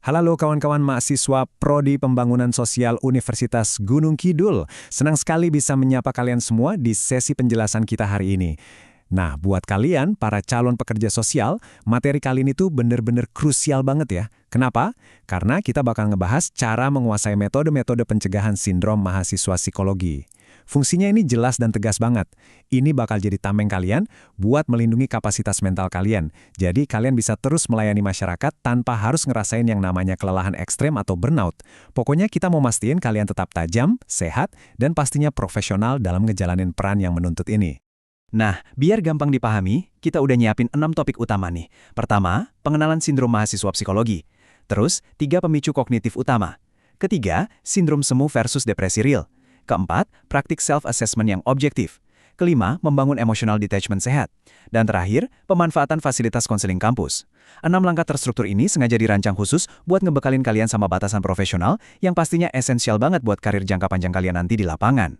Halo kawan-kawan mahasiswa Prodi Pembangunan Sosial Universitas Gunung Kidul. Senang sekali bisa menyapa kalian semua di sesi penjelasan kita hari ini. Nah, buat kalian, para calon pekerja sosial, materi kali ini tuh bener-bener krusial banget ya. Kenapa? Karena kita bakal ngebahas cara menguasai metode-metode pencegahan sindrom mahasiswa psikologi. Fungsinya ini jelas dan tegas banget. Ini bakal jadi tameng kalian buat melindungi kapasitas mental kalian. Jadi kalian bisa terus melayani masyarakat tanpa harus ngerasain yang namanya kelelahan ekstrem atau burnout. Pokoknya kita mau mastiin kalian tetap tajam, sehat, dan pastinya profesional dalam ngejalanin peran yang menuntut ini. Nah, biar gampang dipahami, kita udah nyiapin 6 topik utama nih. Pertama, pengenalan sindrom mahasiswa psikologi. Terus, 3 pemicu kognitif utama. Ketiga, sindrom semu versus depresi real. Keempat, praktik self-assessment yang objektif. Kelima, membangun emotional detachment sehat. Dan terakhir, pemanfaatan fasilitas konseling kampus. 6 langkah terstruktur ini sengaja dirancang khusus buat ngebekalin kalian sama batasan profesional yang pastinya esensial banget buat karir jangka panjang kalian nanti di lapangan.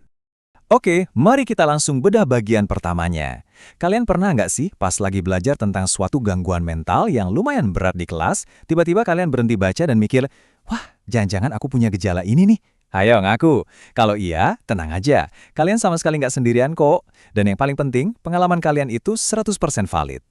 Oke, mari kita langsung bedah bagian pertamanya. Kalian pernah nggak sih pas lagi belajar tentang suatu gangguan mental yang lumayan berat di kelas, tiba-tiba kalian berhenti baca dan mikir, wah, jangan-jangan aku punya gejala ini nih. Ayo ngaku. Kalau iya, tenang aja. Kalian sama sekali nggak sendirian kok. Dan yang paling penting, pengalaman kalian itu 100% valid.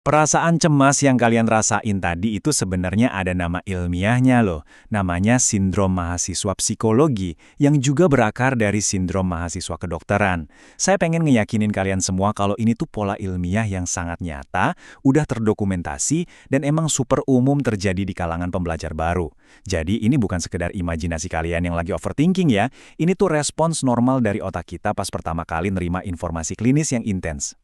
Perasaan cemas yang kalian rasain tadi itu sebenarnya ada nama ilmiahnya loh. Namanya sindrom mahasiswa psikologi, yang juga berakar dari sindrom mahasiswa kedokteran. Saya pengen ngeyakinin kalian semua kalau ini tuh pola ilmiah yang sangat nyata, udah terdokumentasi, dan emang super umum terjadi di kalangan pembelajar baru. Jadi ini bukan sekedar imajinasi kalian yang lagi overthinking ya, ini tuh respons normal dari otak kita pas pertama kali nerima informasi klinis yang intens.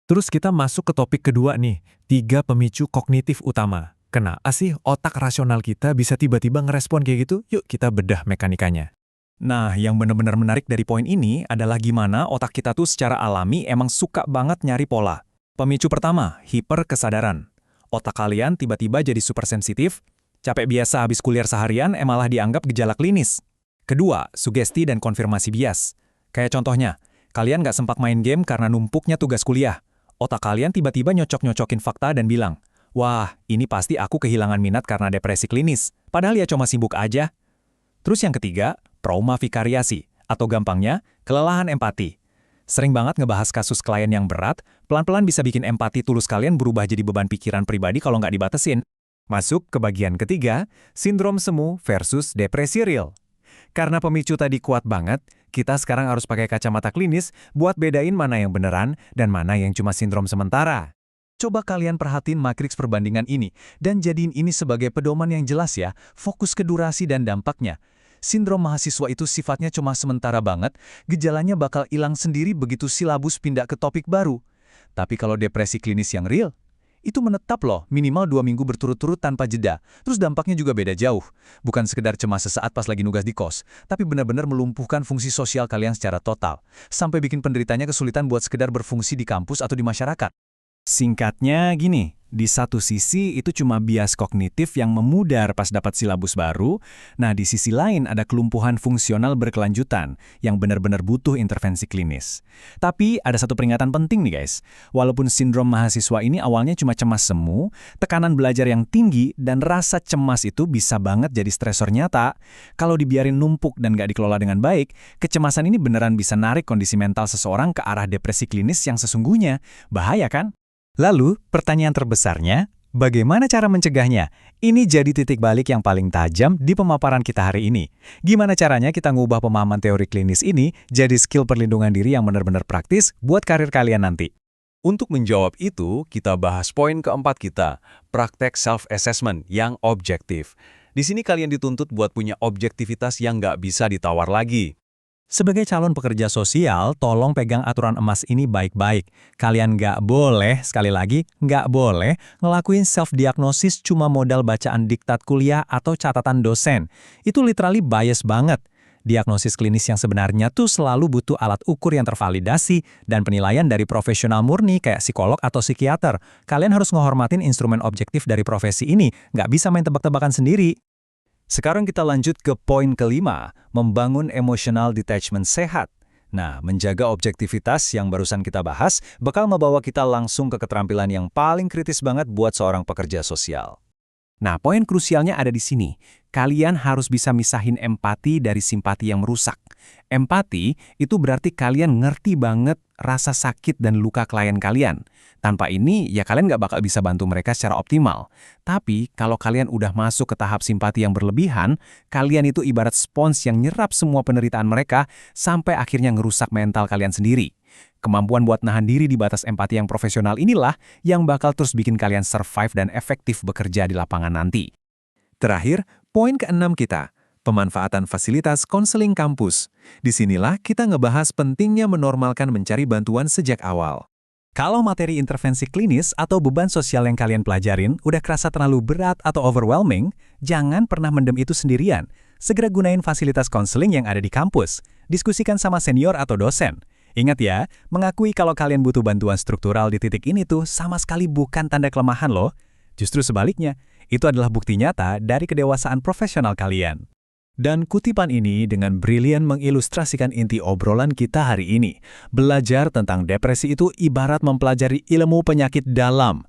Terus kita masuk ke topik kedua nih, 3 pemicu kognitif utama. Kenapa sih otak rasional kita bisa tiba-tiba ngerespon kayak gitu? Yuk kita bedah mekanikanya. Nah, yang benar-benar menarik dari poin ini adalah gimana otak kita tuh secara alami emang suka banget nyari pola. Pemicu pertama, hiperkesadaran. Otak kalian tiba-tiba jadi super sensitif, capek biasa habis kuliah seharian malah dianggap gejala klinis. Kedua, sugesti dan konfirmasi bias. Kayak contohnya, kalian nggak sempat main game karena numpuknya tugas kuliah. Otak kalian tiba-tiba nyocok-nyocokin fakta dan bilang, wah, ini pasti aku kehilangan minat karena depresi klinis, padahal ya cuma sibuk aja. Terus yang ketiga, trauma vikariasi, atau gampangnya, kelelahan empati. Sering banget ngebahas kasus klien yang berat, pelan-pelan bisa bikin empati tulus kalian berubah jadi beban pikiran pribadi kalau nggak dibatesin. Masuk ke bagian ketiga, sindrom semu versus depresi real. Karena pemicu tadi kuat banget, kita sekarang harus pakai kacamata klinis buat bedain mana yang beneran dan mana yang cuma sindrom sementara. Coba kalian perhatiin matriks perbandingan ini dan jadiin ini sebagai pedoman yang jelas ya, fokus ke durasi dan dampaknya. Sindrom mahasiswa itu sifatnya cuma sementara banget, gejalanya bakal hilang sendiri begitu silabus pindah ke topik baru. Tapi kalau depresi klinis yang real, itu menetap loh, minimal 2 minggu berturut-turut tanpa jeda. Terus dampaknya juga beda jauh. Bukan sekedar cemas sesaat pas lagi nugas di kos, tapi benar-benar melumpuhkan fungsi sosial kalian secara total. Sampai bikin penderitanya kesulitan buat sekedar berfungsi di kampus atau di masyarakat. Singkatnya gini, di satu sisi itu cuma bias kognitif yang memudar pas dapat silabus baru, nah di sisi lain ada kelumpuhan fungsional berkelanjutan yang benar-benar butuh intervensi klinis. Tapi ada satu peringatan penting nih guys, walaupun sindrom mahasiswa ini awalnya cuma cemas semu, tekanan belajar yang tinggi dan rasa cemas itu bisa banget jadi stresor nyata. Kalau dibiarin numpuk dan gak dikelola dengan baik, kecemasan ini beneran bisa narik kondisi mental seseorang ke arah depresi klinis yang sesungguhnya. Bahaya kan? Lalu, pertanyaan terbesarnya, bagaimana cara mencegahnya? Ini jadi titik balik yang paling tajam di pemaparan kita hari ini. Gimana caranya kita ngubah pemahaman teori klinis ini jadi skill perlindungan diri yang benar-benar praktis buat karir kalian nanti? Untuk menjawab itu, kita bahas poin keempat kita, praktek self-assessment yang objektif. Di sini kalian dituntut buat punya objektivitas yang nggak bisa ditawar lagi. Sebagai calon pekerja sosial, tolong pegang aturan emas ini baik-baik. Kalian nggak boleh, sekali lagi, nggak boleh ngelakuin self-diagnosis cuma modal bacaan diktat kuliah atau catatan dosen. Itu literally bias banget. Diagnosis klinis yang sebenarnya tuh selalu butuh alat ukur yang tervalidasi dan penilaian dari profesional murni kayak psikolog atau psikiater. Kalian harus ngehormatin instrumen objektif dari profesi ini, nggak bisa main tebak-tebakan sendiri. Sekarang kita lanjut ke poin kelima, membangun emotional detachment sehat. Nah, menjaga objektivitas yang barusan kita bahas bakal membawa kita langsung ke keterampilan yang paling kritis banget buat seorang pekerja sosial. Nah, poin krusialnya ada di sini. Kalian harus bisa misahin empati dari simpati yang merusak. Empati itu berarti kalian ngerti banget rasa sakit dan luka klien kalian. Tanpa ini, ya kalian nggak bakal bisa bantu mereka secara optimal. Tapi, kalau kalian udah masuk ke tahap simpati yang berlebihan, kalian itu ibarat spons yang nyerap semua penderitaan mereka sampai akhirnya ngerusak mental kalian sendiri. Kemampuan buat nahan diri di batas empati yang profesional inilah yang bakal terus bikin kalian survive dan efektif bekerja di lapangan nanti. Terakhir, poin ke-6 kita, pemanfaatan fasilitas konseling kampus. Disinilah kita ngebahas pentingnya menormalkan mencari bantuan sejak awal. Kalau materi intervensi klinis atau beban sosial yang kalian pelajarin udah kerasa terlalu berat atau overwhelming, jangan pernah mendem itu sendirian. Segera gunain fasilitas konseling yang ada di kampus. Diskusikan sama senior atau dosen. Ingat ya, mengakui kalau kalian butuh bantuan struktural di titik ini tuh sama sekali bukan tanda kelemahan loh. Justru sebaliknya, itu adalah bukti nyata dari kedewasaan profesional kalian. Dan kutipan ini dengan brilian mengilustrasikan inti obrolan kita hari ini. Belajar tentang depresi itu ibarat mempelajari ilmu penyakit dalam.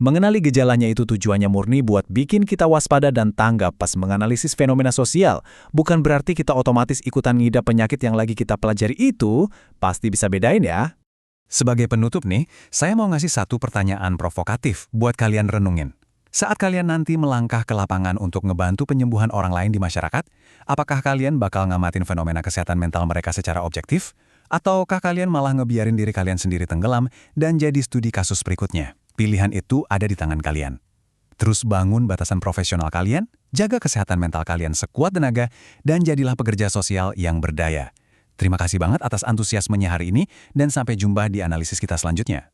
Mengenali gejalanya itu tujuannya murni buat bikin kita waspada dan tanggap pas menganalisis fenomena sosial. Bukan berarti kita otomatis ikutan ngidap penyakit yang lagi kita pelajari itu, pasti bisa bedain ya. Sebagai penutup nih, saya mau ngasih satu pertanyaan provokatif buat kalian renungin. Saat kalian nanti melangkah ke lapangan untuk ngebantu penyembuhan orang lain di masyarakat, apakah kalian bakal ngamatin fenomena kesehatan mental mereka secara objektif? Ataukah kalian malah ngebiarin diri kalian sendiri tenggelam dan jadi studi kasus berikutnya? Pilihan itu ada di tangan kalian. Terus bangun batasan profesional kalian, jaga kesehatan mental kalian sekuat tenaga, dan jadilah pekerja sosial yang berdaya. Terima kasih banget atas antusiasmenya hari ini, dan sampai jumpa di analisis kita selanjutnya.